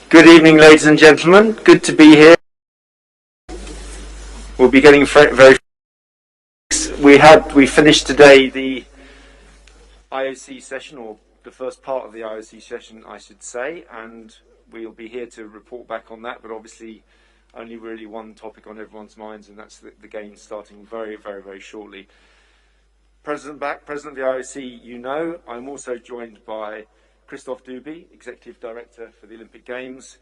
Good evening, ladies and gentlemen. Good to be here. We'll be getting very. We finished today the IOC session, or the first part of the IOC session, I should say, and we'll be here to report back on that. But obviously, only really one topic on everyone's minds, and that's the games starting very shortly. President Bach, President of the IOC, you know. I'm also joined by Christoph Duby, Executive Director for the Olympic Games,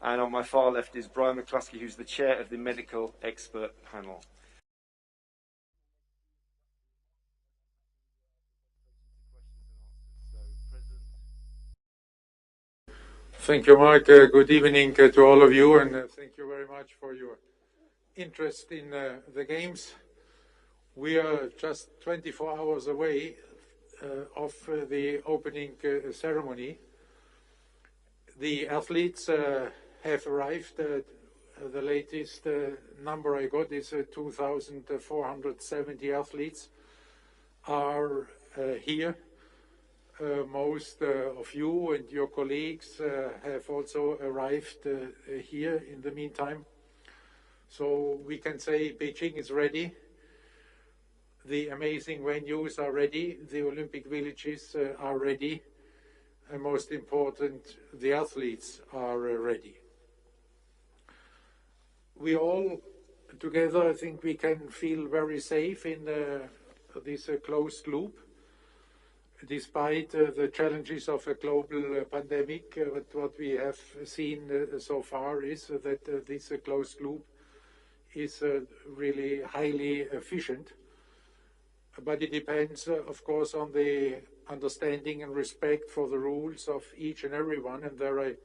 and on my far left is Brian McCluskey, who's the Chair of the Medical Expert Panel. Thank you, Mark. Good evening to all of you, and thank you very much for your interest in the Games. We are just 24 hours away of the opening ceremony. The athletes have arrived. The latest number I got is 2,470 athletes are here. Most of you and your colleagues have also arrived here in the meantime. So we can say Beijing is ready. The amazing venues are ready. The Olympic villages are ready. And most important, the athletes are ready. We all together, I think we can feel very safe in this closed loop. Despite the challenges of a global pandemic, what we have seen so far is that this closed loop is really highly efficient. But it depends, of course, on the understanding and respect for the rules of each and every one. And there I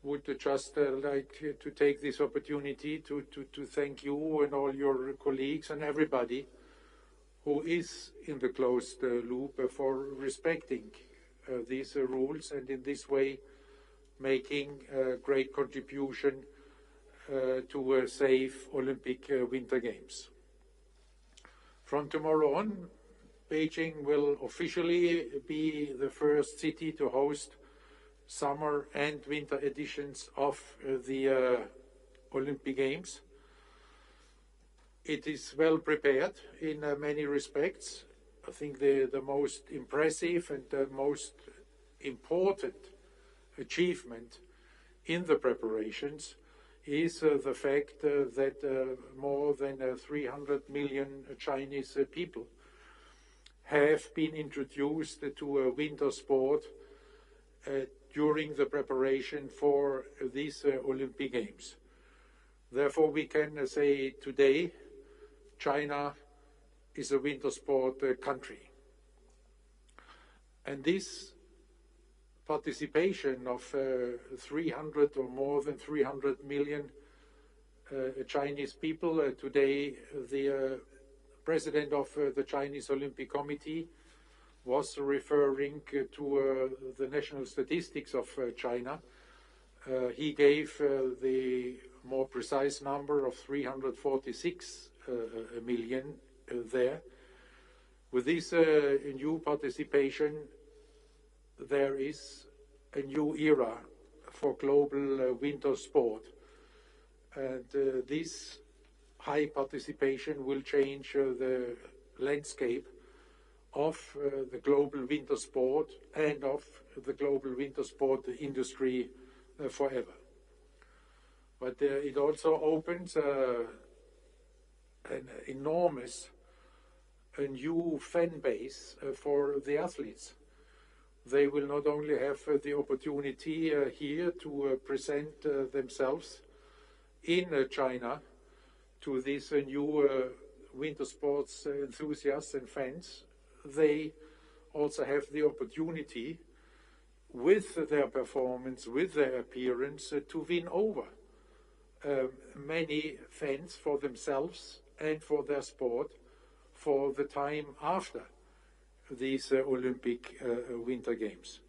would just like to take this opportunity to thank you and all your colleagues and everybody who is in the closed loop for respecting these rules, and in this way making a great contribution to a safe Olympic Winter Games. From tomorrow on, Beijing will officially be the first city to host summer and winter editions of the Olympic Games. It is well prepared in many respects. I think the most impressive and the most important achievement in the preparations is the fact that more than 300 million Chinese people have been introduced to a winter sport during the preparation for these Olympic Games. Therefore, we can say today China is a winter sport country. And this participation of 300 or more than 300 million Chinese people. Today, the president of the Chinese Olympic Committee was referring to the national statistics of China. He gave the more precise number of 346 million there. With this new participation, there is a new era for global winter sport. And this high participation will change the landscape of the global winter sport and of the global winter sport industry forever. But it also opens an enormous new fan base for the athletes. They will not only have the opportunity here to present themselves in China to these new winter sports enthusiasts and fans, they also have the opportunity with their performance, with their appearance, to win over many fans for themselves and for their sport for the time after these Olympic Winter Games.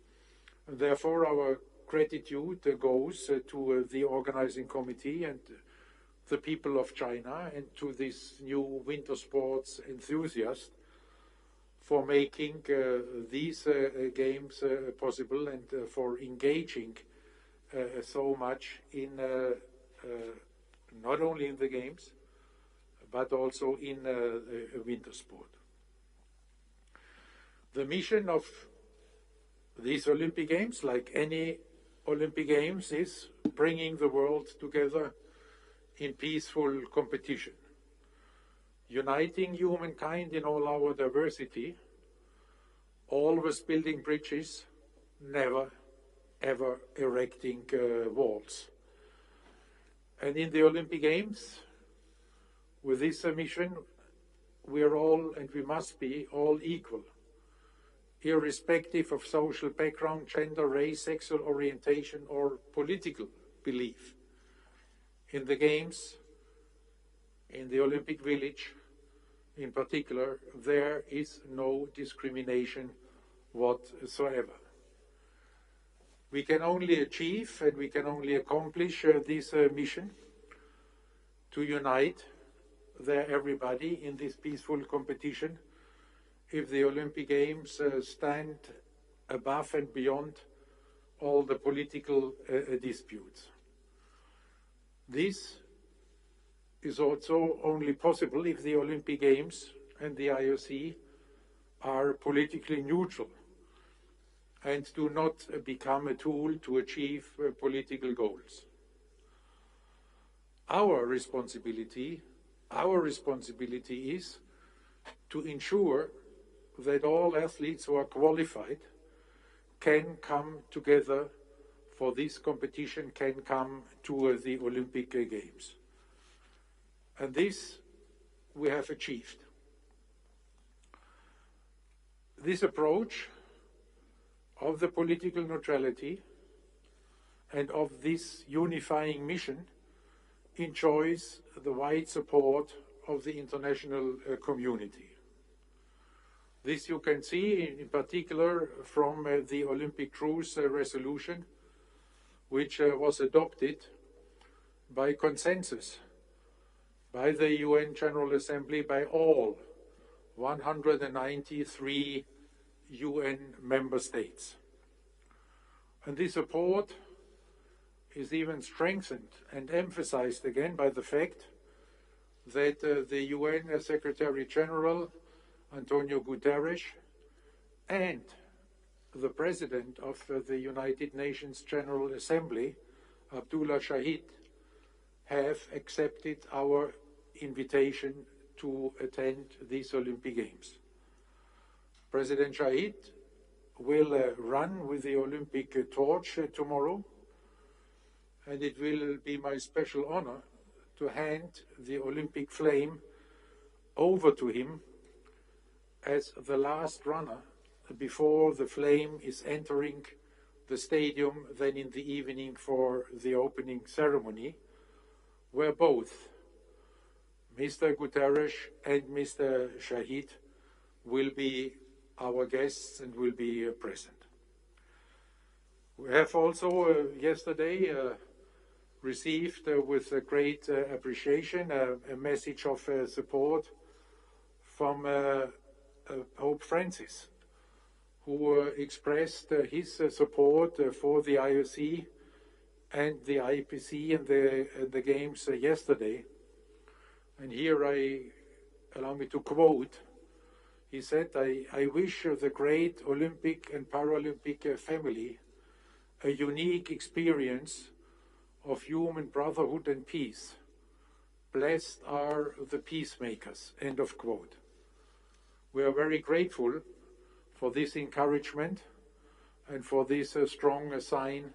Therefore, our gratitude goes to the organizing committee and the people of China and to these new winter sports enthusiasts for making these games possible and for engaging so much in not only in the games, but also in winter sport. The mission of these Olympic Games, like any Olympic Games, is bringing the world together in peaceful competition, uniting humankind in all our diversity, always building bridges, never ever erecting walls. And in the Olympic Games, with this mission, we are all, and we must be, all equal, irrespective of social background, gender, race, sexual orientation, or political belief. In the Games, in the Olympic Village in particular, there is no discrimination whatsoever. We can only achieve and we can only accomplish this mission to unite everybody in this peaceful competition if the Olympic Games stand above and beyond all the political disputes. This is also only possible if the Olympic Games and the IOC are politically neutral and do not become a tool to achieve political goals. Our responsibility is to ensure that all athletes who are qualified can come together for this competition, can come to the Olympic Games. And this we have achieved. This approach of the political neutrality and of this unifying mission enjoys the wide support of the international community. This you can see in particular from the Olympic Truce resolution, which was adopted by consensus by the UN General Assembly, by all 193 UN member states. And this support is even strengthened and emphasized again by the fact that the UN Secretary General Antonio Guterres and the President of the United Nations General Assembly, Abdullah Shahid, have accepted our invitation to attend these Olympic Games. President Shahid will run with the Olympic torch tomorrow, and it will be my special honor to hand the Olympic flame over to him as the last runner before the flame is entering the stadium then in the evening for the opening ceremony, where both Mr. Guterres and Mr. Shahid will be our guests and will be present. We have also yesterday received with great appreciation a message of support from Pope Francis, who expressed his support for the IOC and the IPC and the Games yesterday. And here allow me to quote. He said, I wish the great Olympic and Paralympic family a unique experience of human brotherhood and peace. Blessed are the peacemakers, end of quote. We are very grateful for this encouragement and for this strong sign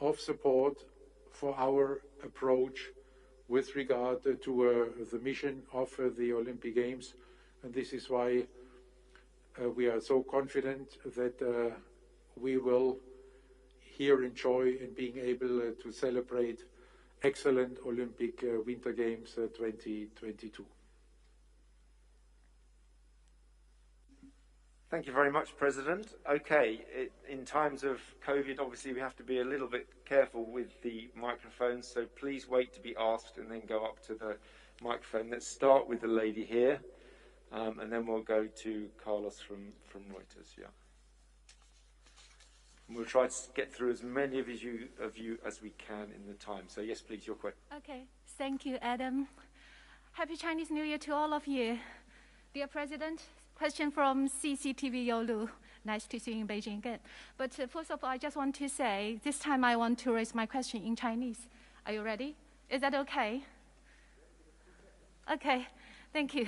of support for our approach with regard to the mission of the Olympic Games. And this is why we are so confident that we will here enjoy in being able to celebrate excellent Olympic Winter Games 2022. Thank you very much, President. Okay, in times of COVID, obviously we have to be a little bit careful with the microphones, so please wait to be asked and then go up to the microphone. Let's start with the lady here, and then we'll go to Carlos from Reuters. Yeah. And we'll try to get through as many of you as we can in the time. So yes, please, your question. Okay, thank you, Adam. Happy Chinese New Year to all of you. Dear President, question from CCTV Yolu. Nice to see you in Beijing again. But first of all, I just want to say, this time I want to raise my question in Chinese. Are you ready? Is that okay? Okay, thank you.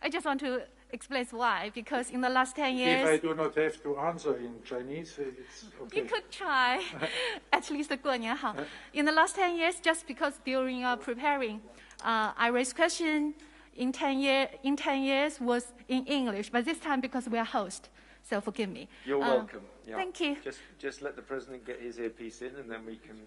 I just want to explain why, because in the last 10 years... If I do not have to answer in Chinese, it's okay. You could try, at least 过年好. In the last 10 years, just because during preparing, I raised question in 10 years was in English, but this time because we are host, so forgive me. You're welcome. Yeah. Thank you. Just let the President get his earpiece in, and then we can...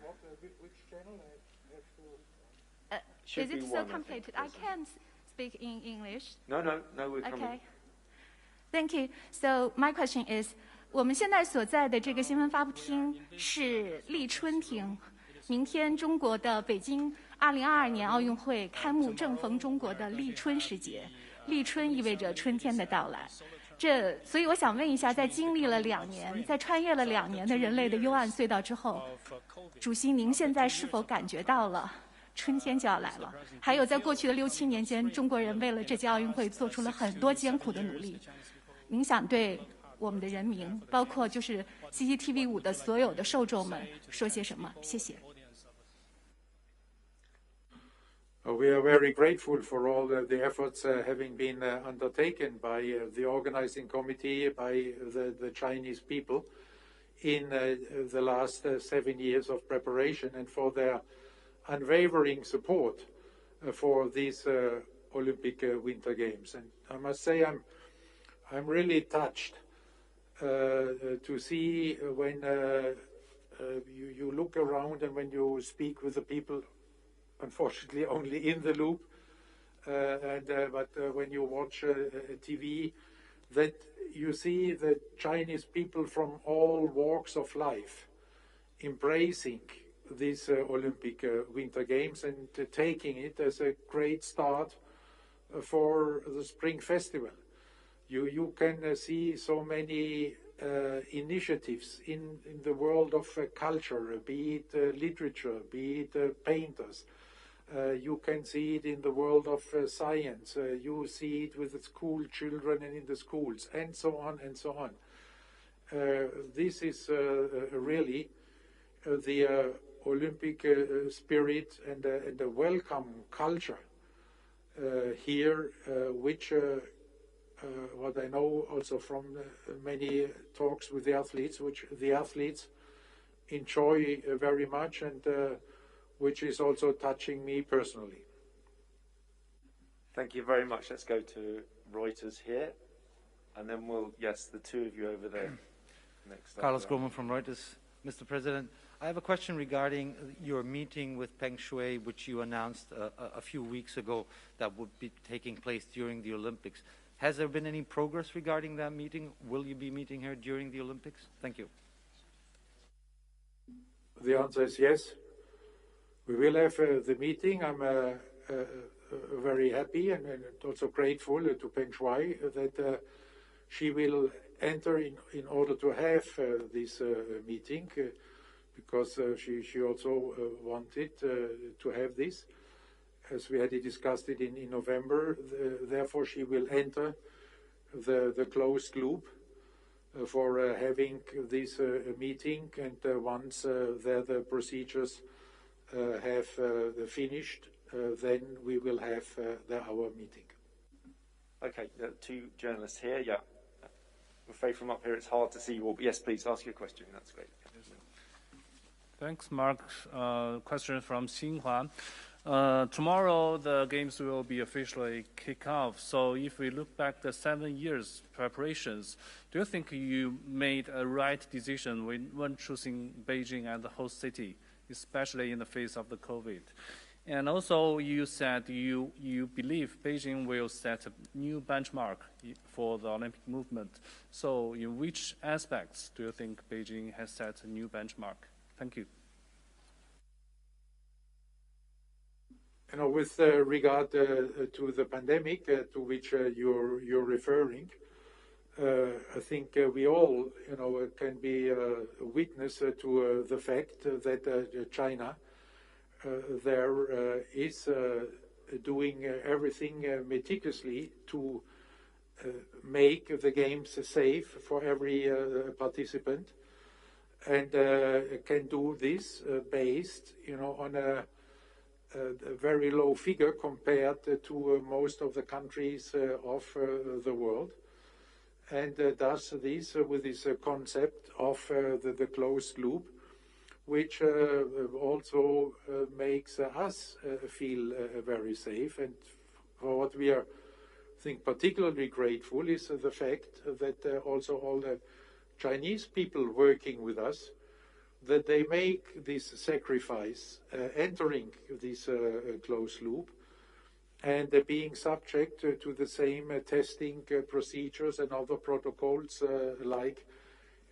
Which channel I have to... Should Is it be so one, complicated? I can't speak in English. No, we're coming. Okay. Thank you. So my question is, 我们现在所在的这个新闻发布厅是立春厅。明天中国的北京2022年奥运会开幕，正逢中国的立春时节。立春意味着春天的到来。所以我想问一下，在经历了2年，在穿越了2年的人类的幽暗隧道之后，主席您现在是否感觉到了？春天就要来了，还有在过去的6、7年间，中国人为了这届奥运会做出了很多艰苦的努力。您想对我们的人民，包括就是 CCTV5 的所有的受众们说些什么？谢谢。We are very grateful for all the efforts having been undertaken by the organizing committee, by the Chinese people in the last 7 years of preparation, and for their unwavering support for these Olympic Winter Games. And I must say I'm really touched to see when you look around and when you speak with the people, unfortunately only in the loop, but when you watch TV, that you see the Chinese people from all walks of life embracing these Olympic Winter Games and taking it as a great start for the Spring Festival. You can see so many initiatives in the world of culture, be it literature, be it painters. You can see it in the world of science. You see it with the school children and in the schools, and so on and so on. This is really the Olympic spirit and a welcome culture here, which what I know also from many talks with the athletes, which the athletes enjoy very much, and which is also touching me personally. Thank you very much. Let's go to Reuters here, and then yes, the two of you over there. Next. Carlos Gorman from Reuters. Mr. President, I have a question regarding your meeting with Peng Shuai, which you announced a few weeks ago that would be taking place during the Olympics. Has there been any progress regarding that meeting? Will you be meeting her during the Olympics? Thank you. The answer is yes. We will have the meeting. I'm very happy and also grateful to Peng Shuai that she will enter in order to have this meeting, because she also wanted to have this, as we had discussed it in November. Therefore, she will enter the closed loop for having this meeting, and once the procedures have finished, then we will have our meeting. Okay, two journalists here. Yeah, I'm afraid from up here it's hard to see you all. But yes, please ask your question. That's great. Thanks, Mark. Question from Xinhua. Tomorrow the games will be officially kick off. So if we look back the 7 years preparations, do you think you made a right decision when choosing Beijing as the host city, especially in the face of the COVID? And also you said you believe Beijing will set a new benchmark for the Olympic movement. So in which aspects do you think Beijing has set a new benchmark? Thank you. You know, with regard to the pandemic to which you're referring, I think we all, can be a witness to the fact that China there is doing everything meticulously to make the games safe for every participant, and can do this based, on a very low figure compared to most of the countries of the world. And does this with this concept of the closed loop, which also makes us feel very safe. And for what we are, I think, particularly grateful is the fact that also all the Chinese people working with us, that they make this sacrifice, entering this closed loop, and being subject to the same testing procedures and other protocols like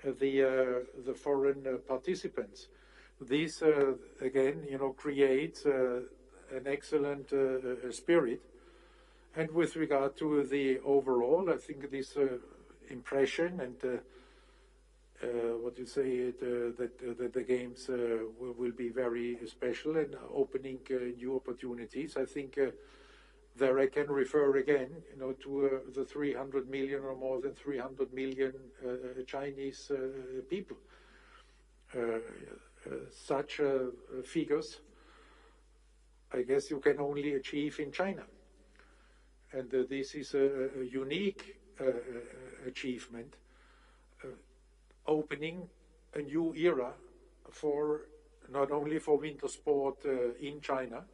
the foreign participants. This again, creates an excellent spirit. And with regard to the overall, I think this impression and what you say that the games will be very special and opening new opportunities. I think. There I can refer again, to the 300 million or more than 300 million Chinese people. Such figures, I guess, you can only achieve in China. And this is a unique achievement, opening a new era for not only for winter sport in China,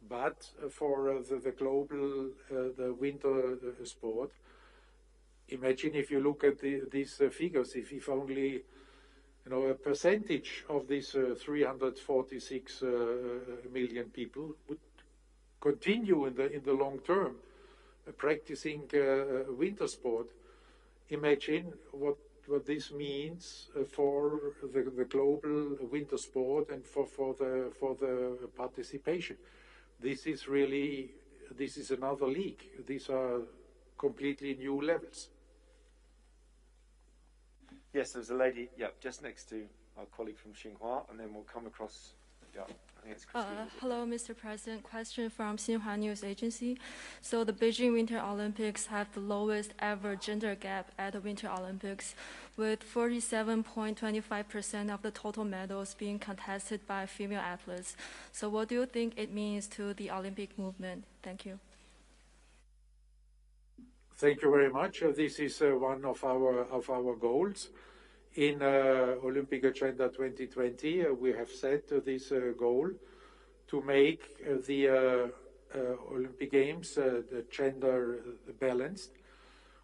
but for the global the winter sport. Imagine if you look at these figures, if only a percentage of these 346 million people would continue in the long term practicing winter sport. Imagine what this means for the global winter sport and for the participation. This is another league. These are completely new levels. Yes, there's a lady, just next to our colleague from Xinhua, and then we'll come across, I think it's Christine. Hello, Mr. President. Question from Xinhua News Agency. So the Beijing Winter Olympics have the lowest ever gender gap at the Winter Olympics, with 47.25% of the total medals being contested by female athletes. So what do you think it means to the Olympic movement? Thank you. Thank you very much. This is one of our goals. In Olympic Agenda 2020, we have set this goal to make the Olympic Games gender balanced.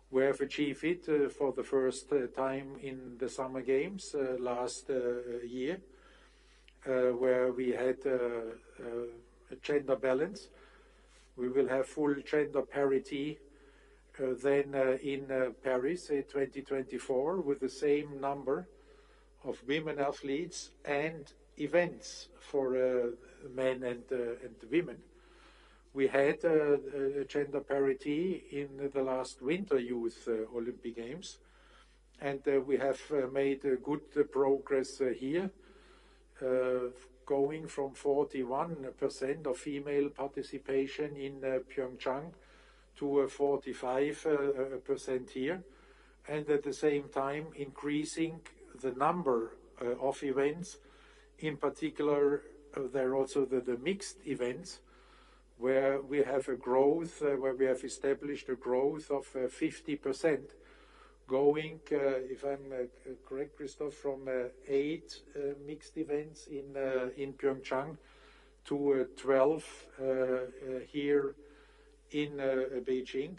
We have achieved it for the first time in the Summer Games last year, where we had a gender balance. We will have full gender parity then in Paris in 2024 with the same number of women athletes and events for men and women. We had gender parity in the last Winter Youth Olympic Games, and we have made good progress here, going from 41% of female participation in Pyeongchang to 45% here, and at the same time increasing the number of events. In particular, there are also the mixed events, where we have a growth, where we have established a growth of 50%, going, if I'm correct, Christoph, from 8 mixed events in Pyeongchang to 12 here in Beijing.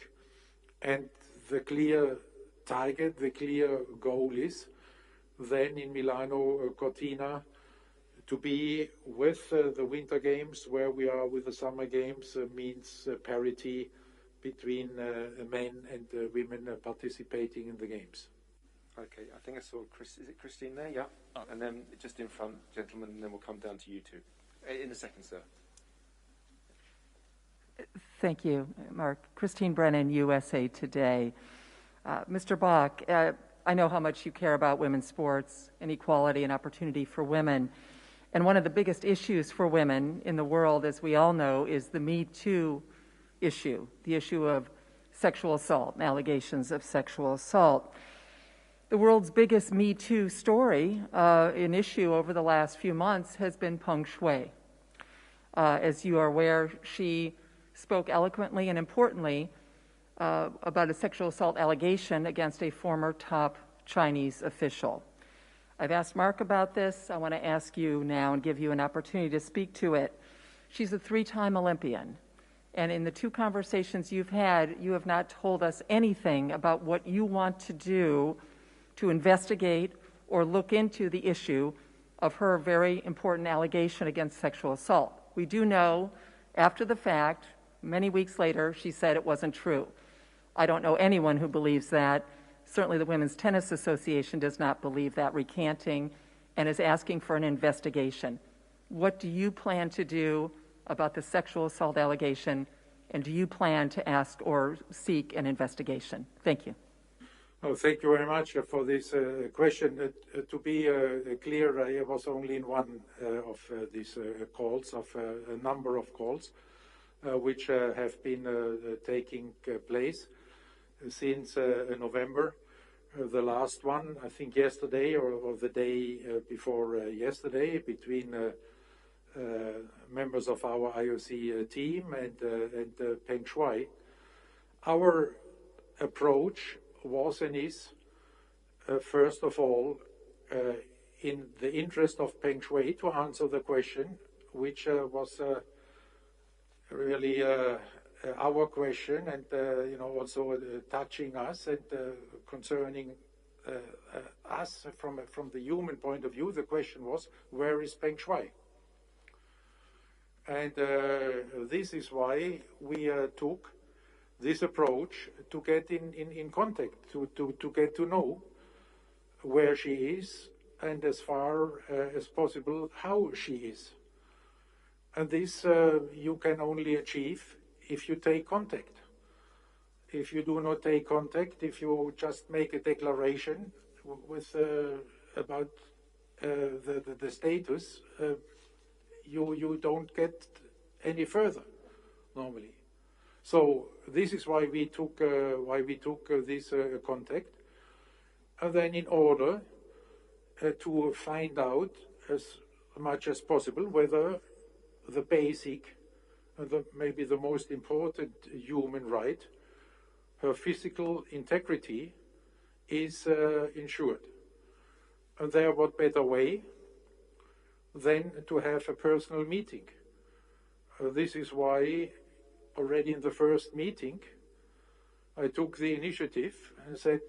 And the clear target, the clear goal is then in Milano Cortina to be with the Winter Games where we are with the Summer Games, means parity between men and women participating in the Games. Okay, I think I saw is it Christine there? Yeah. Oh. And then just in front, gentlemen, and then we'll come down to you two. In a second, sir. Thank you, Mark. Christine Brennan, USA Today. Mr. Bach, I know how much you care about women's sports and equality and opportunity for women. And one of the biggest issues for women in the world, as we all know, is the Me Too issue, the issue of sexual assault and allegations of sexual assault. The world's biggest Me Too story, an issue over the last few months, has been Peng Shuai. As you are aware, she spoke eloquently and importantly about a sexual assault allegation against a former top Chinese official. I've asked Mark about this. I want to ask you now and give you an opportunity to speak to it. She's a 3-time Olympian, and in the 2 conversations you've had, you have not told us anything about what you want to do to investigate or look into the issue of her very important allegation against sexual assault. We do know, after the fact, many weeks later, she said it wasn't true. I don't know anyone who believes that. Certainly the Women's Tennis Association does not believe that, recanting, and is asking for an investigation. What do you plan to do about the sexual assault allegation, and do you plan to ask or seek an investigation? Thank you. Oh, thank you very much for this question. To be clear, I was only in one of these calls, of a number of calls, which have been taking place since November. The last one, I think yesterday or the day before yesterday, between members of our IOC team and Peng Shuai. Our approach was and is, first of all, in the interest of Peng Shuai, to answer the question, which was really our question, and also touching us and concerning us from the human point of view. The question was, where is Peng Shuai? And this is why we took this approach to get in contact, to get to know where she is, and as far as possible how she is. And this you can only achieve if you take contact. If you do not take contact, if you just make a declaration with about the status, you don't get any further normally. So this is why we took this contact, and then in order to find out as much as possible whether the basic, maybe the most important human right, her physical integrity, is ensured. And there, what better way than to have a personal meeting? This is why already in the first meeting I took the initiative and said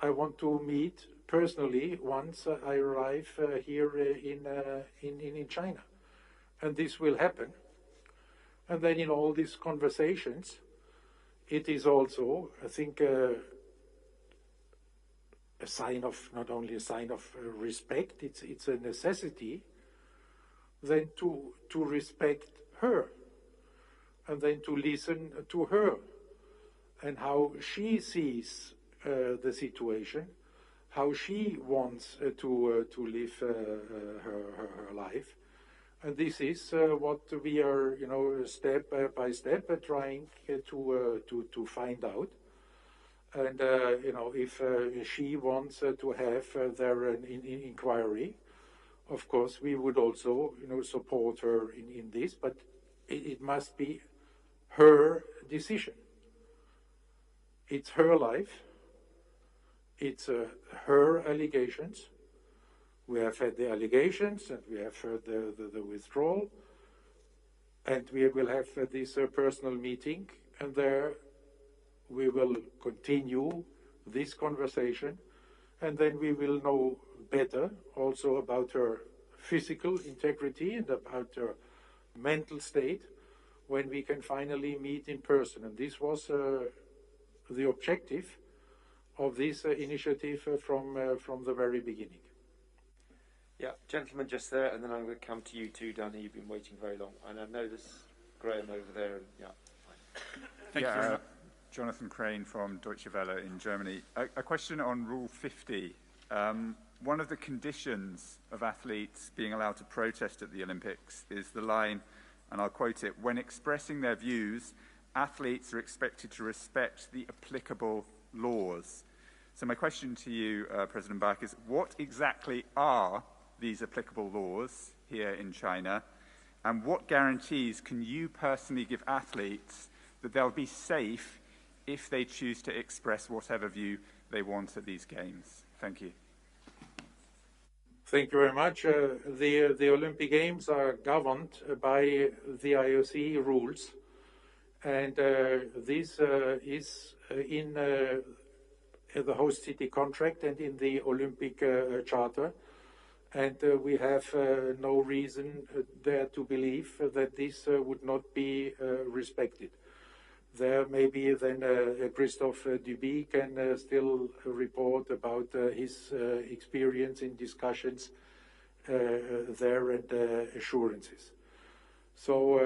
I want to meet personally once I arrive here in China. And this will happen. And then in all these conversations, it is also, I think, a sign of, not only a sign of respect, it's a necessity then to respect her, and then to listen to her and how she sees the situation, how she wants to live her life. And this is what we are, step by step trying to find out. And if she wants to have their inquiry, of course we would also, support her in this. But it must be her decision. It's her life. It's her allegations. We have had the allegations, and we have heard the withdrawal, and we will have this personal meeting, and there we will continue this conversation, and then we will know better also about her physical integrity and about her mental state when we can finally meet in person. And this was the objective of this initiative from the very beginning. Yeah, gentleman just there, and then I'm going to come to you too, Danny. You've been waiting very long. And I know this Graham over there. And, yeah. Thank you very much. Jonathan Crane from Deutsche Welle in Germany. A question on Rule 50. One of the conditions of athletes being allowed to protest at the Olympics is the line, and I'll quote it, "When expressing their views, athletes are expected to respect the applicable laws." So my question to you, President Bach, is what exactly are these applicable laws here in China, and what guarantees can you personally give athletes that they'll be safe if they choose to express whatever view they want at these games? Thank you. Thank you very much. The Olympic Games are governed by the IOC rules, and this is in the host city contract and in the Olympic Charter, and we have no reason there to believe that this would not be respected. There maybe then Christophe Duby can still report about his experience in discussions there and assurances. So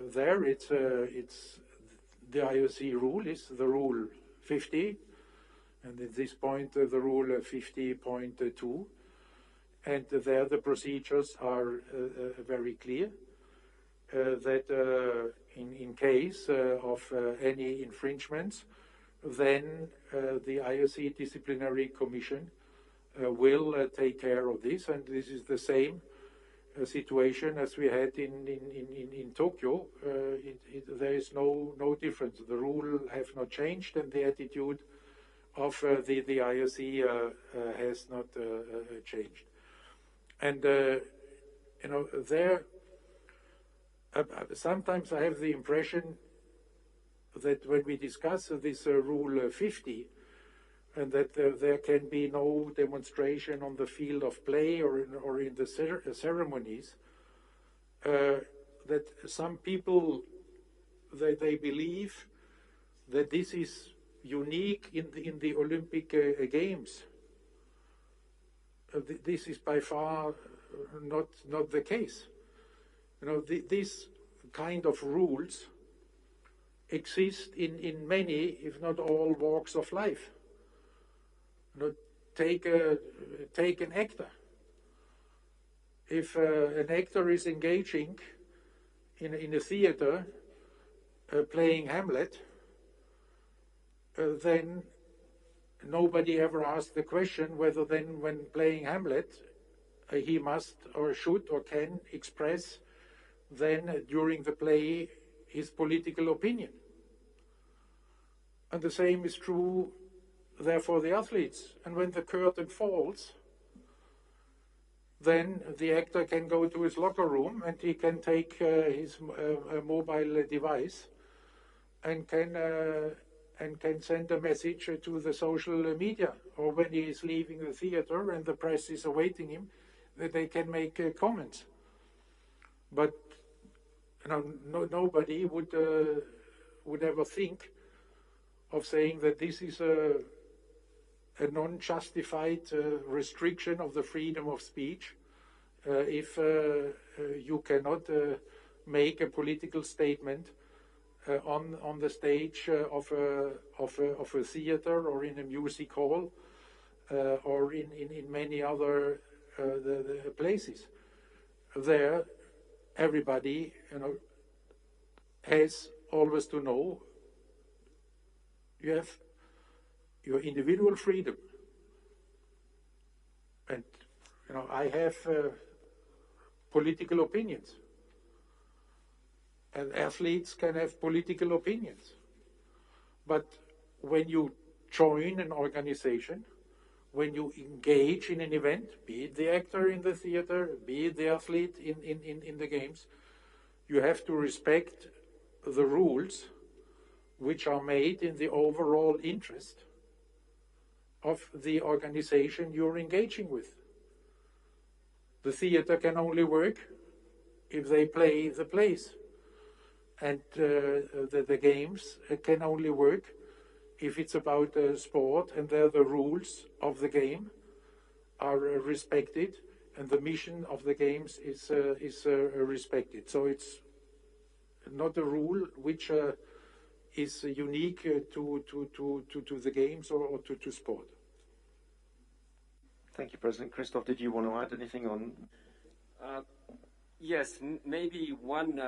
there it's the IOC rule is the Rule 50, and at this point the Rule 50.2, and there the procedures are very clear. That in case of any infringements, then the IOC Disciplinary Commission will take care of this, and this is the same situation as we had in Tokyo. There is no difference. The rule have not changed, and the attitude of the IOC has not changed. And you know, there. Sometimes I have the impression that when we discuss this Rule 50, and that there can be no demonstration on the field of play or in the ceremonies, that some people they believe that this is unique in the Olympic Games. This is by far not the case. You know, these kind of rules exist in many, if not all, walks of life. You know, take an actor. If an actor is engaging in a theater playing Hamlet, then nobody ever asked the question whether then when playing Hamlet he must or should or can express then during the play his political opinion. And the same is true there for the athletes. And when the curtain falls, then the actor can go to his locker room and he can take his mobile device and can send a message to the social media, or when he is leaving the theater and the press is awaiting him, that they can make comments. But nobody would ever think of saying that this is a non-justified restriction of the freedom of speech if you cannot make a political statement on the stage of a theater or in a music hall or in many other the places. There, everybody, has always to know you have your individual freedom, and I have political opinions, and athletes can have political opinions. But when you join an organization, when you engage in an event, be it the actor in the theater, be it the athlete in the games, you have to respect the rules which are made in the overall interest of the organization you're engaging with. The theater can only work if they play the plays, and the games can only work if it's about sport and there the rules of the game are respected and the mission of the games is respected. So it's not a rule which is unique to the games or to sport. Thank you, President. Christoph, did you want to add anything on? Yes, maybe one.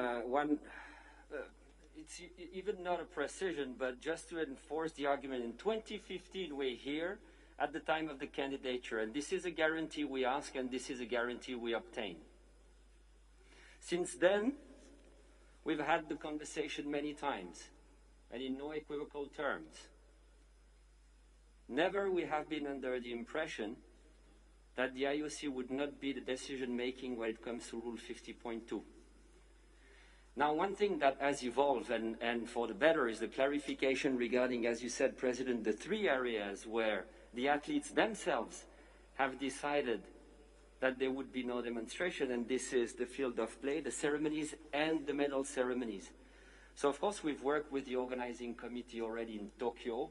It's even not a precision, but just to enforce the argument. In 2015, we're here at the time of the candidature, and this is a guarantee we ask, and this is a guarantee we obtain. Since then, we've had the conversation many times, and in no equivocal terms. Never we have been under the impression that the IOC would not be the decision-making when it comes to Rule 50.2. Now, one thing that has evolved, and for the better, is the clarification regarding, as you said, President, the three areas where the athletes themselves have decided that there would be no demonstration, and this is the field of play, the ceremonies, and the medal ceremonies. So, of course, we've worked with the organizing committee already in Tokyo,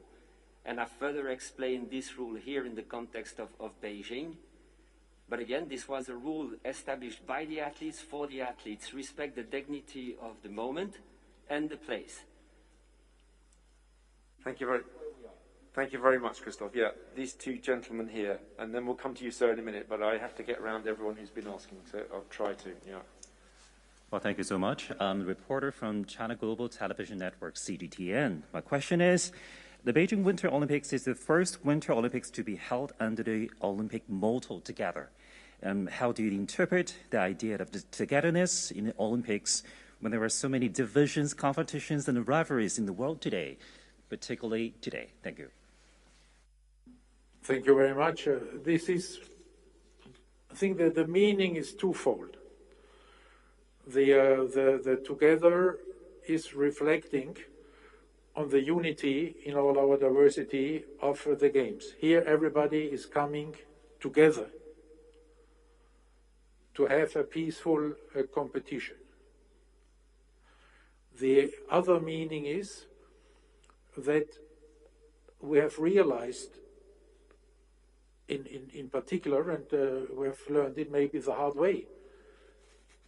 and I've further explained this rule here in the context of Beijing. But again, this was a rule established by the athletes for the athletes. Respect the dignity of the moment and the place. Thank you very much, Christoph. Yeah, these two gentlemen here, and then we'll come to you, sir, in a minute, but I have to get around everyone who's been asking, so I'll try to, yeah. Well, thank you so much. I'm a reporter from China Global Television Network, CGTN. My question is, the Beijing Winter Olympics is the first Winter Olympics to be held under the Olympic motto together. How do you interpret the idea of the togetherness in the Olympics when there are so many divisions, competitions, and rivalries in the world today, particularly today? Thank you. Thank you very much. I think that the meaning is twofold. The together is reflecting on the unity in all our diversity of the games. Here everybody is coming together to have a peaceful competition. The other meaning is that we have realized in particular, and we have learned it maybe the hard way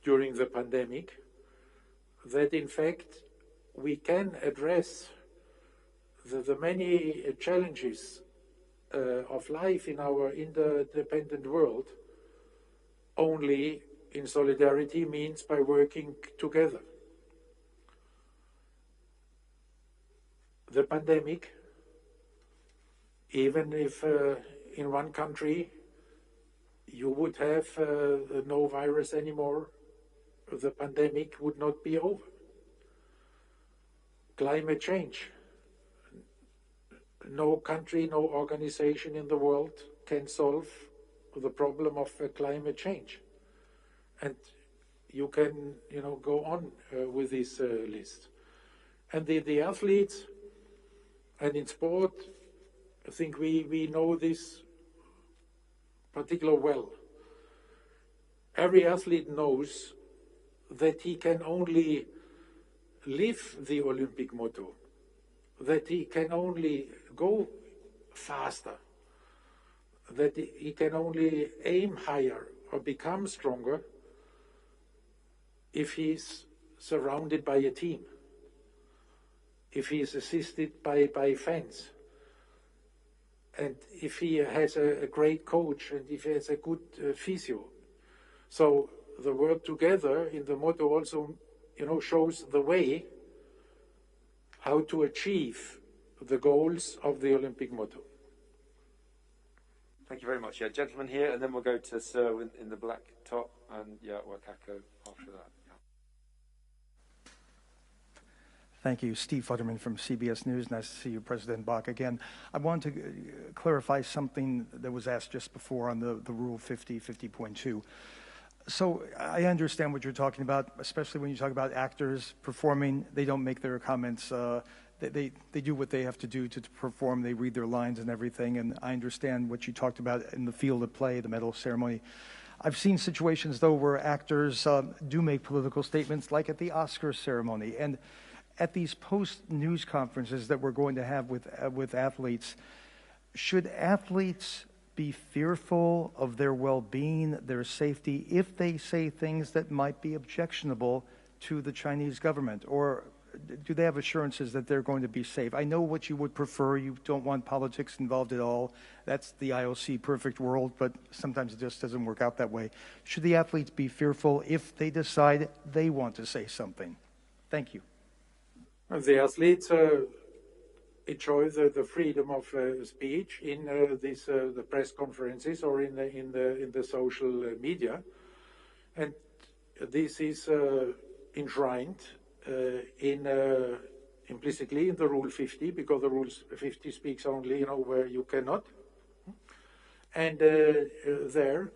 during the pandemic, that in fact we can address the many challenges of life in our interdependent world only in solidarity, means by working together. The pandemic, even if in one country you would have no virus anymore, the pandemic would not be over. Climate change. No country, no organization in the world can solve the problem of climate change. And you can, go on with this list. And the athletes, and in sport, I think we know this particularly well. Every athlete knows that he can only live the Olympic motto, that he can only go faster, that he can only aim higher or become stronger if he's surrounded by a team, if he is assisted by fans, and if he has a great coach, and if he has a good physio. So the word together in the motto also, shows the way how to achieve the goals of the Olympic motto. Thank you very much. Yeah, gentlemen here, and then we'll go to Sir in the black top, and Wakako after that. Thank you. Steve Futterman from CBS News. Nice to see you, President Bach, again. I want to clarify something that was asked just before on the Rule 50.2. So I understand what you're talking about, especially when you talk about actors performing. They don't make their comments. They do what they have to do to perform. They read their lines and everything. And I understand what you talked about in the field of play, the medal ceremony. I've seen situations, though, where actors do make political statements, like at the Oscars ceremony. And at these post-news conferences that we're going to have with athletes, should athletes be fearful of their well-being, their safety, if they say things that might be objectionable to the Chinese government? Or do they have assurances that they're going to be safe? I know what you would prefer. You don't want politics involved at all. That's the IOC perfect world, but sometimes it just doesn't work out that way. Should the athletes be fearful if they decide they want to say something? Thank you. The athletes enjoy the freedom of speech in the press conferences or in the social media, and this is enshrined implicitly in the Rule 50, because the Rule 50 speaks only, where you cannot, and there.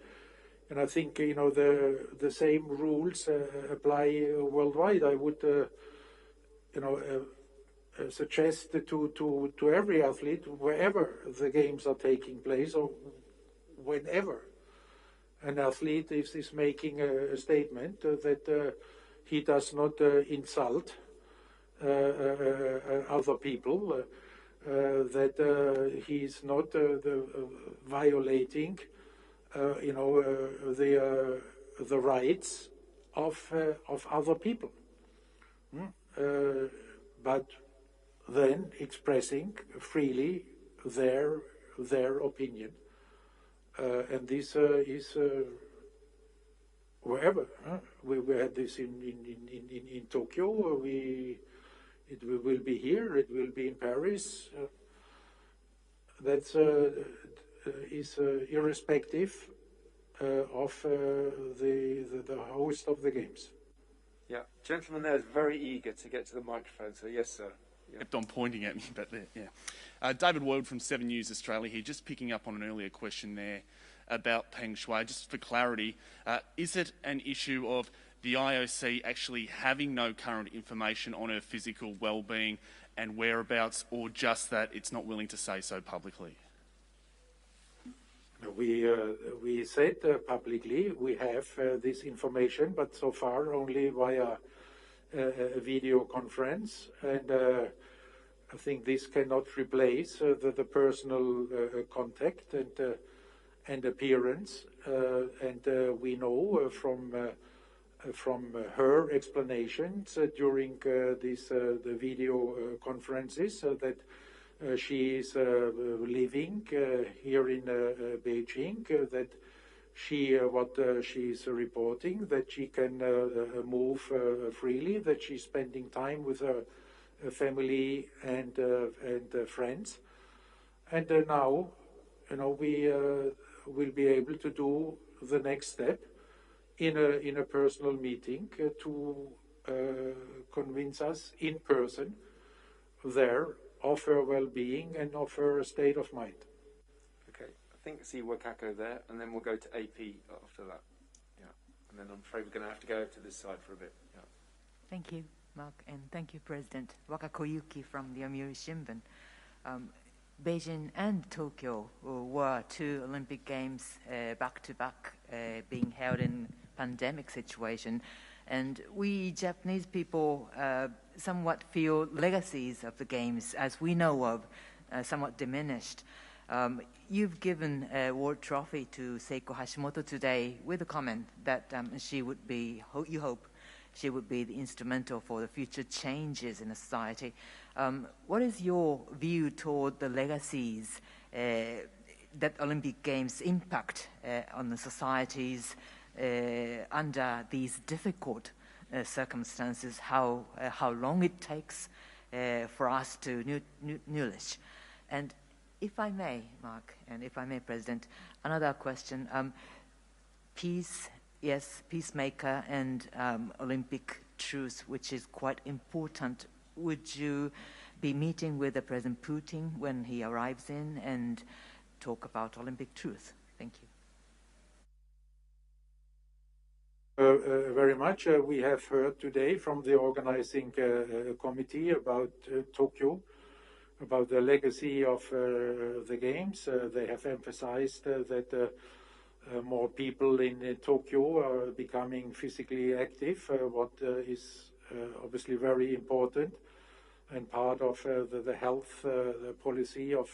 And I think the same rules apply worldwide. I would suggest to every athlete, wherever the games are taking place or whenever an athlete is making a statement, that he does not insult other people, that he is not violating the rights of other people, but then expressing freely their opinion, and this is wherever. We had this in Tokyo. It will be here. It will be in Paris. That's is irrespective of the host of the games. Yeah, gentleman there is very eager to get to the microphone. So yes, sir. Yeah. Kept on pointing at me, but yeah. David Weld from 7 News Australia here, just picking up on an earlier question there about Peng Shuai. Just for clarity, is it an issue of the IOC actually having no current information on her physical well-being and whereabouts, or just that it's not willing to say so publicly? We said publicly we have this information, but so far only via a video conference, and I think this cannot replace the personal contact and appearance, and we know from her explanations during the video conferences that she is living here in Beijing, that what she is reporting, that she can move freely, that she's spending time with her family and friends, and now we will be able to do the next step in a personal meeting to convince us in person there of her well-being and of her state of mind. Okay, I think see Wakako there, and then we'll go to AP after that. Yeah, and then I'm afraid we're going to have to go to this side for a bit. Yeah. Thank you, Mark, and thank you, President. Wakako Yuki from the Yomiuri Shimbun. Beijing and Tokyo were two Olympic Games back-to-back being held in pandemic situation. And we Japanese people somewhat feel legacies of the Games, as we know of, somewhat diminished. You've given a World Trophy to Seiko Hashimoto today with a comment that she would be, you hope, she would be the instrumental for the future changes in the society. What is your view toward the legacies that Olympic Games impact on the societies under these difficult circumstances? How long it takes for us to nourish? And if I may, Mark, and if I may, President, another question. Peace, yes, peacemaker and Olympic truce, which is quite important. Would you be meeting with President Putin when he arrives in and talk about Olympic truce? Thank you. Very much. We have heard today from the organizing committee about Tokyo, about the legacy of the Games. They have emphasized that more people in Tokyo are becoming physically active, what is obviously very important and part of the health policy of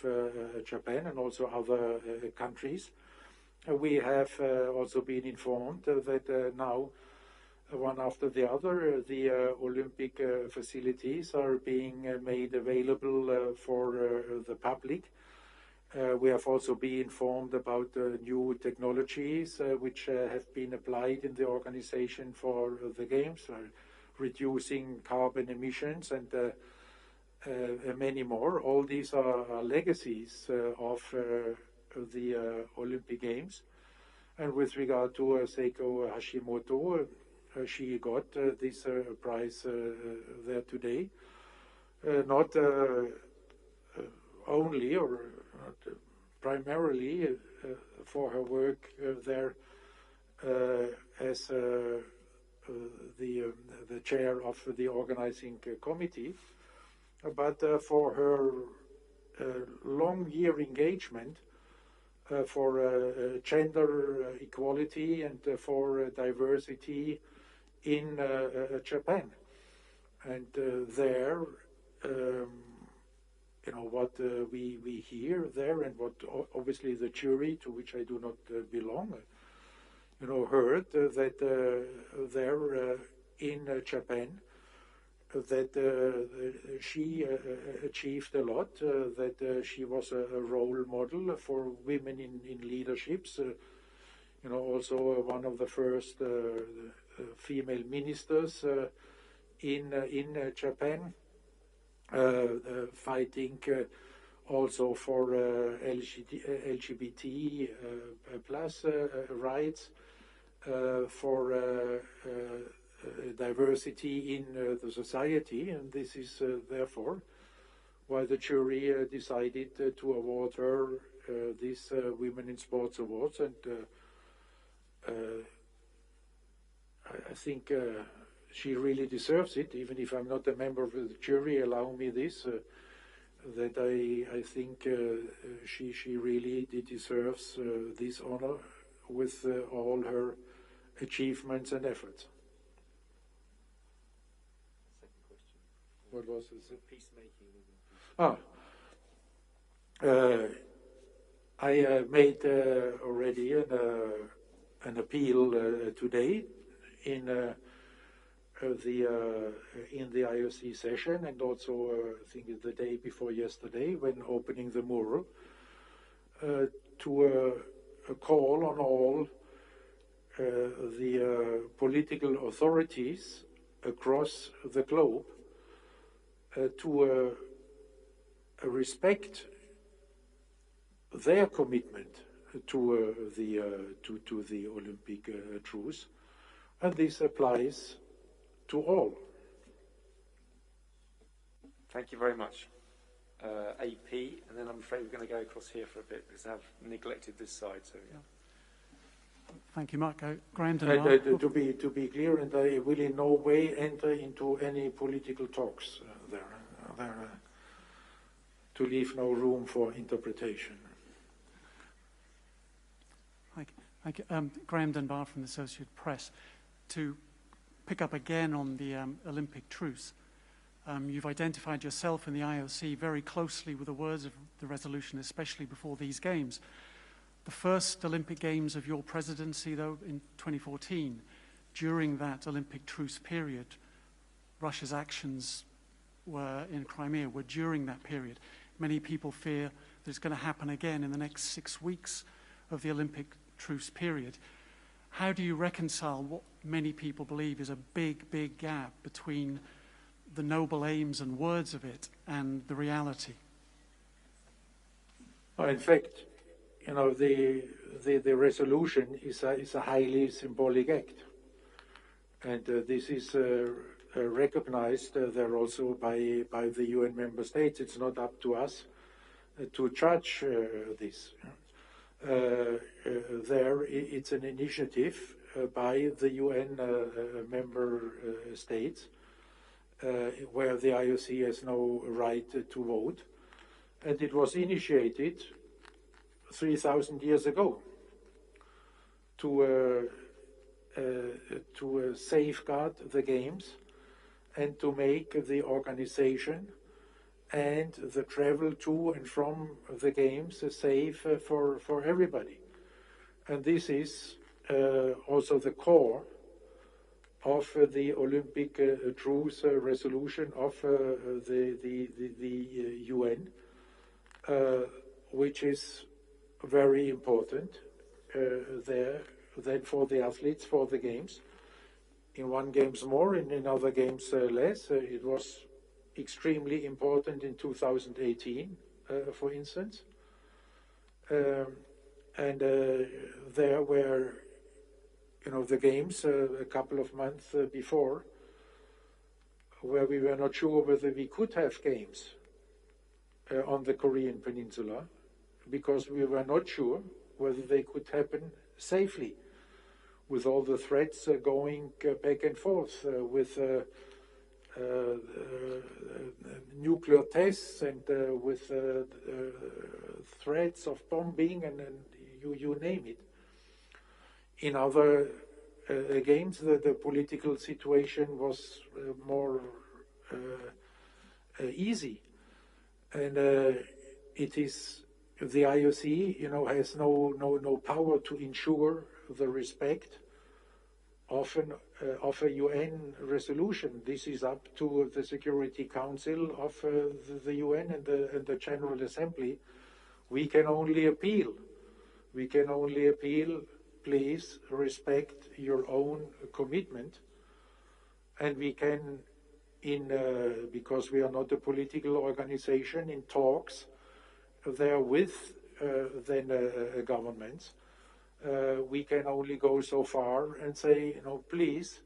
Japan and also other countries. We have also been informed that now one after the other. The Olympic facilities are being made available for the public. We have also been informed about new technologies which have been applied in the organization for the Games, reducing carbon emissions and many more. All these are legacies of the Olympic Games. And with regard to Seiko Hashimoto, she got this prize there today, not only or not primarily for her work there as the chair of the organizing committee, but for her long year engagement for gender equality and for diversity in Japan. And there, what we hear there, and what obviously the jury, to which I do not belong, heard that there in Japan, that she achieved a lot, that she was a role model for women in leaderships, also one of the first female ministers in Japan, fighting also for LGBT plus rights, for diversity in the society, and this is therefore why the jury decided to award her this Women in Sports Awards, and I think she really deserves it, even if I'm not a member of the jury. Allow me this, that I think she really deserves this honor with all her achievements and efforts. What was it? Peacemaking. I made already an appeal today in the IOC session, and also I think the day before yesterday when opening the mural, to call on all the political authorities across the globe to respect their commitment to the Olympic truce, and this applies to all. Thank you very much, AP, and then I'm afraid we're going to go across here for a bit because I've neglected this side. So yeah. Thank you, Mark. Graham to be clear, and I will in no way enter into any political talks there, to leave no room for interpretation. Thank you. Graham Dunbar from the Associated Press. To pick up again on the Olympic truce, you've identified yourself and the IOC very closely with the words of the resolution, especially before these games. The first Olympic Games of your presidency, though, in 2014, during that Olympic truce period, Russia's actions in Crimea were during that period. Many people fear that it's going to happen again in the next 6 weeks of the Olympic truce period. How do you reconcile what many people believe is a big, big gap between the noble aims and words of it and the reality? Well, in fact, the resolution is a highly symbolic act, and this is recognized there also by the UN member states. It's not up to us to judge this. It's an initiative by the UN member states, where the IOC has no right to vote, and it was initiated 3,000 years ago to safeguard the games and to make the organization and the travel to and from the games safe for everybody. And this is also the core of the Olympic truce resolution of the UN, which is very important then for the athletes, for the games. In one games more, in other games less. It was extremely important in 2018, for instance. And there were, the games a couple of months before, where we were not sure whether we could have games on the Korean Peninsula, because we were not sure whether they could happen safely, with all the threats going back and forth, with nuclear tests and with threats of bombing and you name it. In other games, the political situation was more easy, and it is the IOC, has no power to ensure the respect of a UN resolution. This is up to the Security Council of the UN and the General Assembly. We can only appeal. We can only appeal, please respect your own commitment. And we can, because we are not a political organization, in talks there with governments, we can only go so far and say, please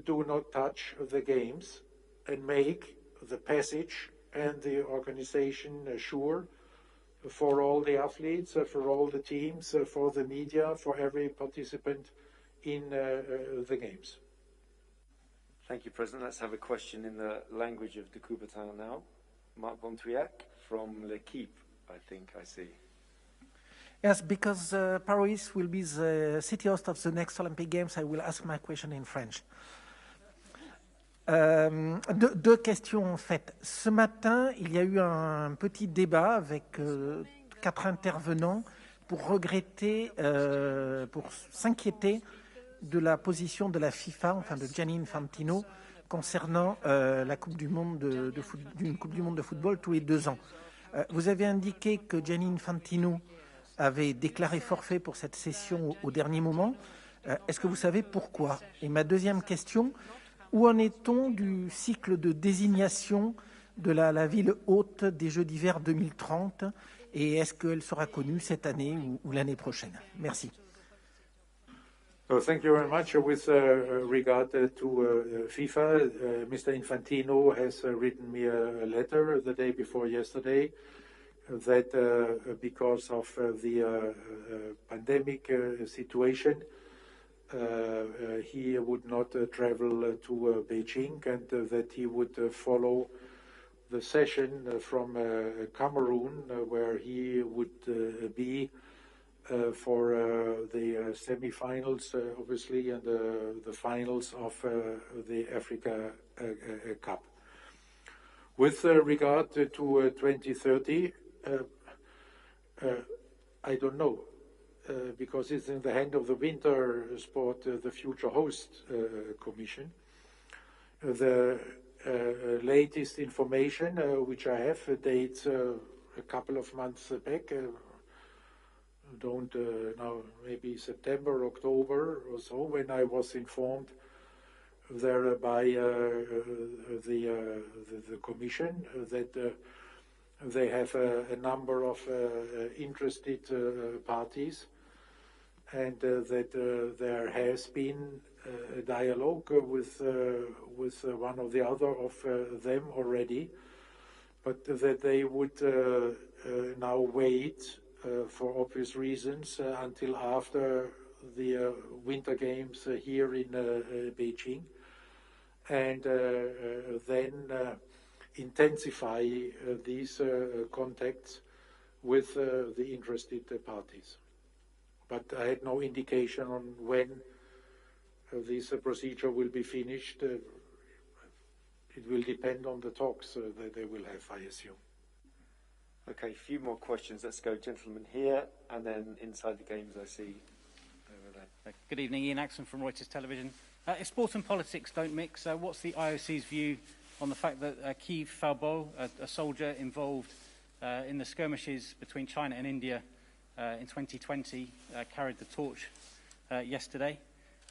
do not touch the games and make the passage and the organization sure for all the athletes, for all the teams, for the media, for every participant in the games. Thank you, President. Let's have a question in the language of the Coubertin now. Marc Bontriac from L'Equipe, I think I see. Yes, because Paris will be the city host of the next Olympic Games, I will ask my question in French. Deux questions en fait. Ce matin, il y a eu un petit débat avec 4 intervenants pour regretter, pour s'inquiéter de la position de la FIFA, enfin de Gianni Infantino, concernant la Coupe du Monde d'une Coupe du Monde de football tous les 2 ans. Vous avez indiqué que Gianni Infantino avait déclaré forfait pour cette session au dernier moment. Est-ce que vous savez pourquoi? Et ma deuxième question, où en est-on du cycle de désignation de la ville hôte des Jeux d'hiver 2030? Et est-ce qu'elle sera connue cette année ou l'année prochaine? Merci. Well, thank you very much. With regard to FIFA, Mr. Infantino has written me a letter the day before yesterday that because of the pandemic situation, he would not travel to Beijing, and that he would follow the session from Cameroon, where he would be for the semi-finals, obviously, and the finals of the Africa Cup. With regard to 2030, I don't know, because it's in the hand of the Winter Sport, the Future Host Commission. The latest information which I have dates a couple of months back, now maybe September, October or so, when I was informed there by the Commission that they have a number of interested parties, and that there has been a dialogue with one or the other of them already, but that they would now wait for obvious reasons until after the Winter Games here in Beijing, and then intensify these contacts with the interested parties. But I had no indication on when this procedure will be finished. It will depend on the talks that they will have, I assume. Okay, a few more questions. Let's go, gentlemen here, and then inside the games I see over there. Good evening, Ian Axon from Reuters Television. If sport and politics don't mix, what's the IOC's view on the fact that Keith Falbo, a soldier involved in the skirmishes between China and India in 2020, carried the torch yesterday?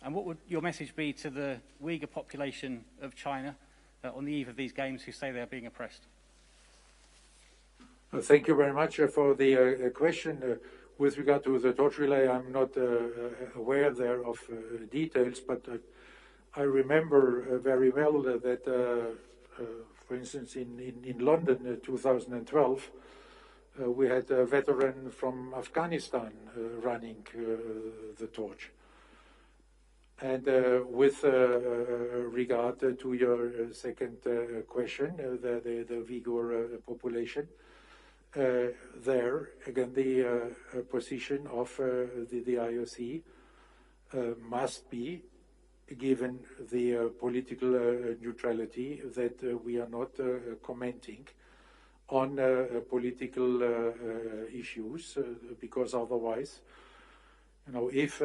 And what would your message be to the Uyghur population of China on the eve of these games who say they are being oppressed? Thank you very much for the question. With regard to the torch relay, I'm not aware there of details, but I remember very well that, for instance, in London 2012, we had a veteran from Afghanistan running the torch. And with regard to your second question, the Uyghur population, there, again, the position of the IOC must be, given the political neutrality, that we are not commenting on political issues, because otherwise, if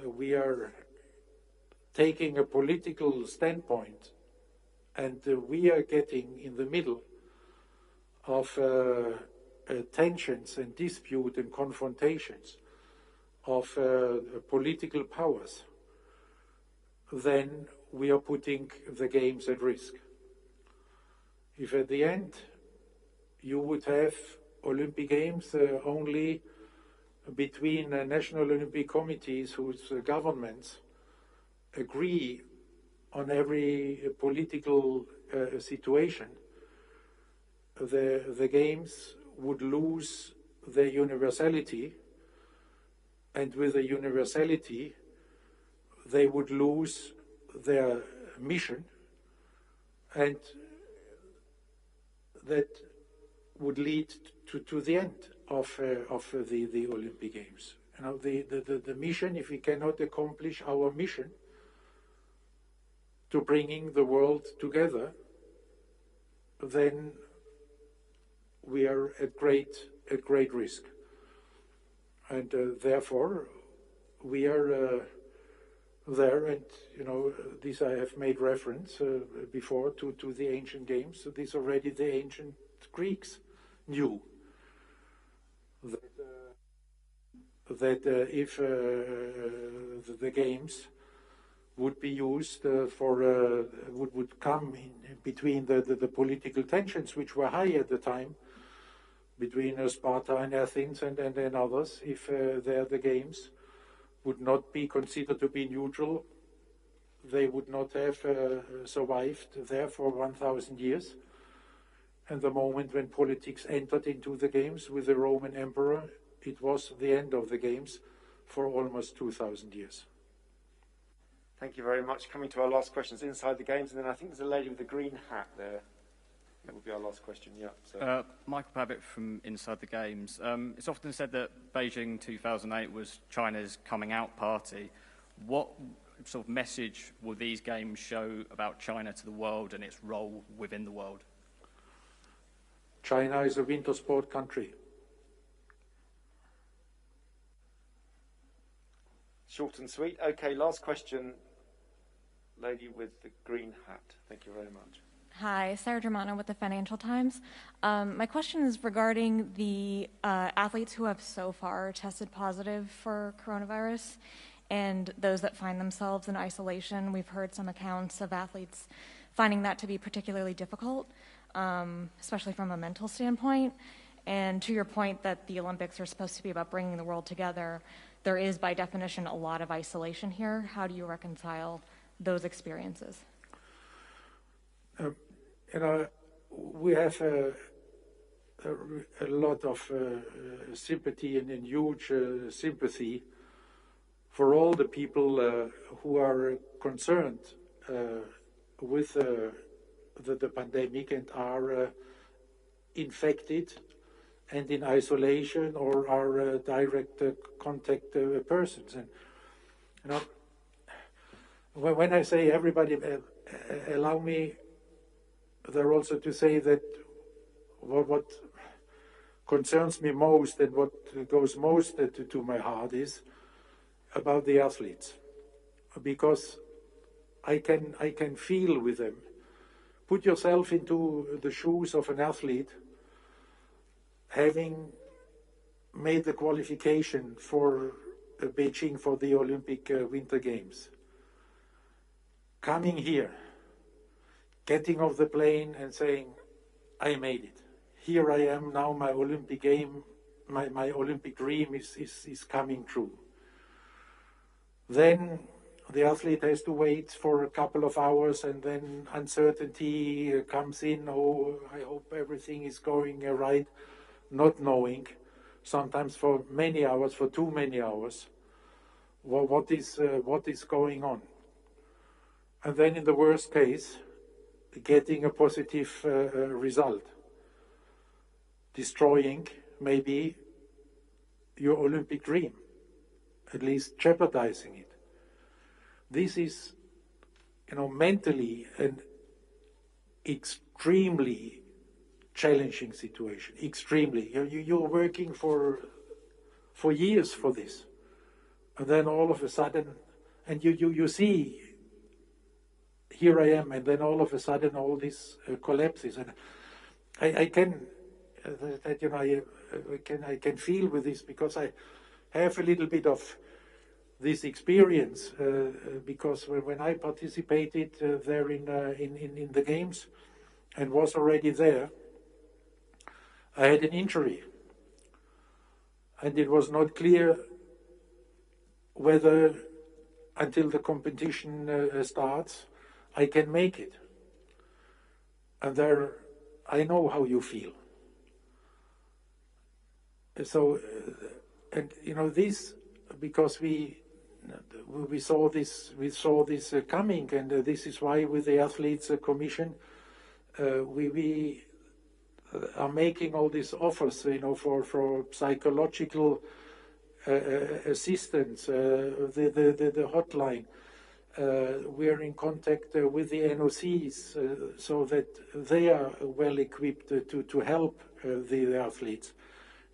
we are taking a political standpoint and we are getting in the middle of tensions and dispute and confrontations of political powers, then we are putting the games at risk. If at the end you would have Olympic Games only between national Olympic committees whose governments agree on every political situation, the games would lose their universality, and with the universality they would lose their mission, and that would lead to the end of the Olympic Games. The mission, if we cannot accomplish our mission to bringing the world together, then we are at great risk. And therefore, we are there, and this I have made reference before to the ancient games. So this already the ancient Greeks knew that if the games would be used for would come in between the political tensions, which were high at the time, between Sparta and Athens and others, if the games would not be considered to be neutral, they would not have survived there for 1,000 years. And the moment when politics entered into the games with the Roman emperor, it was the end of the games for almost 2,000 years. Thank you very much. Coming to our last questions inside the games, and then I think there's a lady with a green hat there. That will be our last question, yeah. So. Michael Pavitt from Inside the Games. It's often said that Beijing 2008 was China's coming out party. What sort of message will these games show about China to the world and its role within the world? China is a winter sport country. Short and sweet. Okay, last question. Lady with the green hat. Thank you very much. Hi, Sarah Germano with the Financial Times. My question is regarding the athletes who have so far tested positive for coronavirus and those that find themselves in isolation. We've heard some accounts of athletes finding that to be particularly difficult, especially from a mental standpoint. And to your point that the Olympics are supposed to be about bringing the world together, there is, by definition, a lot of isolation here. How do you reconcile those experiences? We have a lot of sympathy and huge sympathy for all the people who are concerned with the pandemic and are infected and in isolation or are direct contact persons. And when I say everybody, allow me there also to say that what concerns me most and what goes most to my heart is about the athletes, because I can feel with them. Put yourself into the shoes of an athlete having made the qualification for Beijing for the Olympic Winter Games. Coming here, getting off the plane and saying, I made it. Here I am now, my Olympic game, my Olympic dream is coming true. Then the athlete has to wait for a couple of hours, and then uncertainty comes in. Oh, I hope everything is going right, not knowing, sometimes for many hours, for too many hours, what is going on. And then in the worst case, getting a positive result, destroying maybe your Olympic dream, at least jeopardizing it. This is, mentally an extremely challenging situation. Extremely. You're working for years for this, and then all of a sudden, and you see, here I am, and then all of a sudden all this collapses, and I can feel with this, because I have a little bit of this experience, because when I participated there in the games and was already there, I had an injury, and it was not clear whether until the competition starts I can make it. And there, I know how you feel. So, and this, because we saw this coming, and this is why with the Athletes Commission we are making all these offers, for psychological assistance, the hotline. We are in contact with the NOCs so that they are well equipped to help the athletes.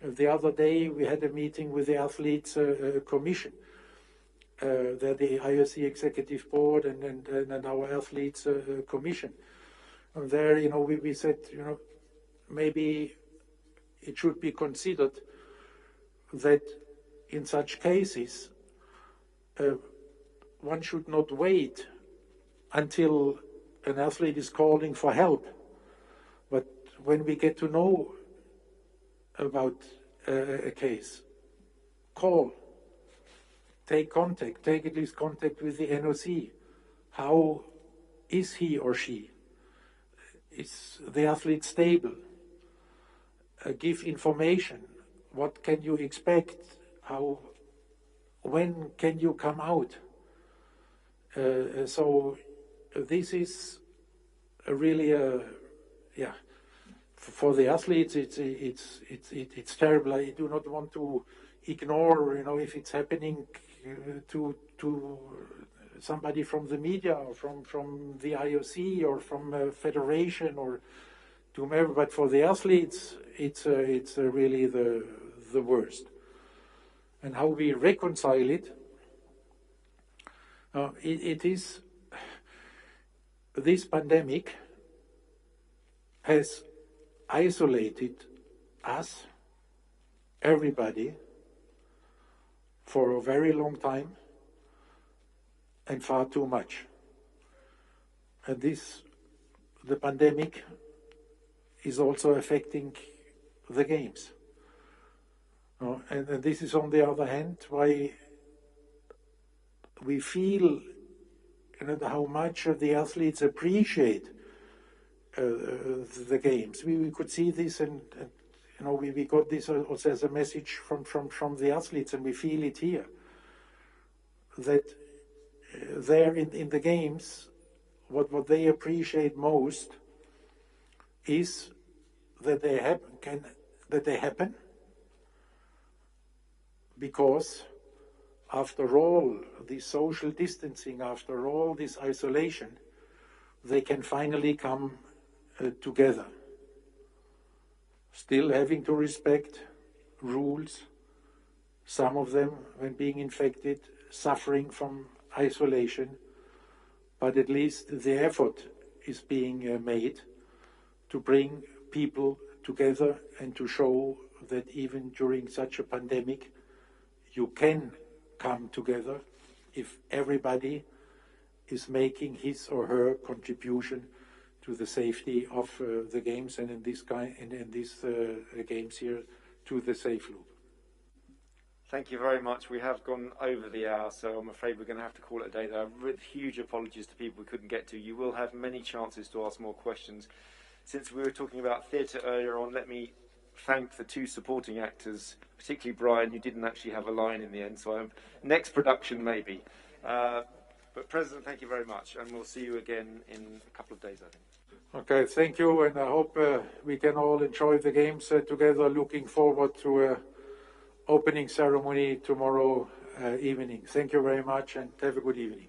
The other day we had a meeting with the Athletes Commission, the IOC Executive Board and our Athletes Commission. And there, we said, maybe it should be considered that in such cases, one should not wait until an athlete is calling for help. But when we get to know about a case, call, take at least contact with the NOC. How is he or she? Is the athlete stable? Give information. What can you expect? When can you come out? So this is really for the athletes, it's terrible. I do not want to ignore, if it's happening to somebody from the media or from the IOC or from a federation or to whomever, but for the athletes, it's really the worst. And how we reconcile it, it is, this pandemic has isolated us, everybody, for a very long time and far too much. And the pandemic is also affecting the games. And this is, on the other hand, why we feel how much the athletes appreciate the games. We could see this, and we got this also as a message from the athletes, and we feel it here, that there in the games, what they appreciate most is that they happen, because after all this social distancing, after all this isolation, they can finally come together. Still having to respect rules, some of them, when being infected, suffering from isolation, but at least the effort is being made to bring people together and to show that even during such a pandemic, you can come together if everybody is making his or her contribution to the safety of the games, and in this games here, to the safe loop. Thank you very much. We have gone over the hour, so I'm afraid we're going to have to call it a day there. With huge apologies to people we couldn't get to. You will have many chances to ask more questions. Since we were talking about theatre earlier on, let me thank the two supporting actors, particularly Brian, who didn't actually have a line in the end, so next production maybe. But President, thank you very much, and we'll see you again in a couple of days, I think. Okay, thank you, and I hope we can all enjoy the games together. Looking forward to opening ceremony tomorrow evening. Thank you very much, and have a good evening.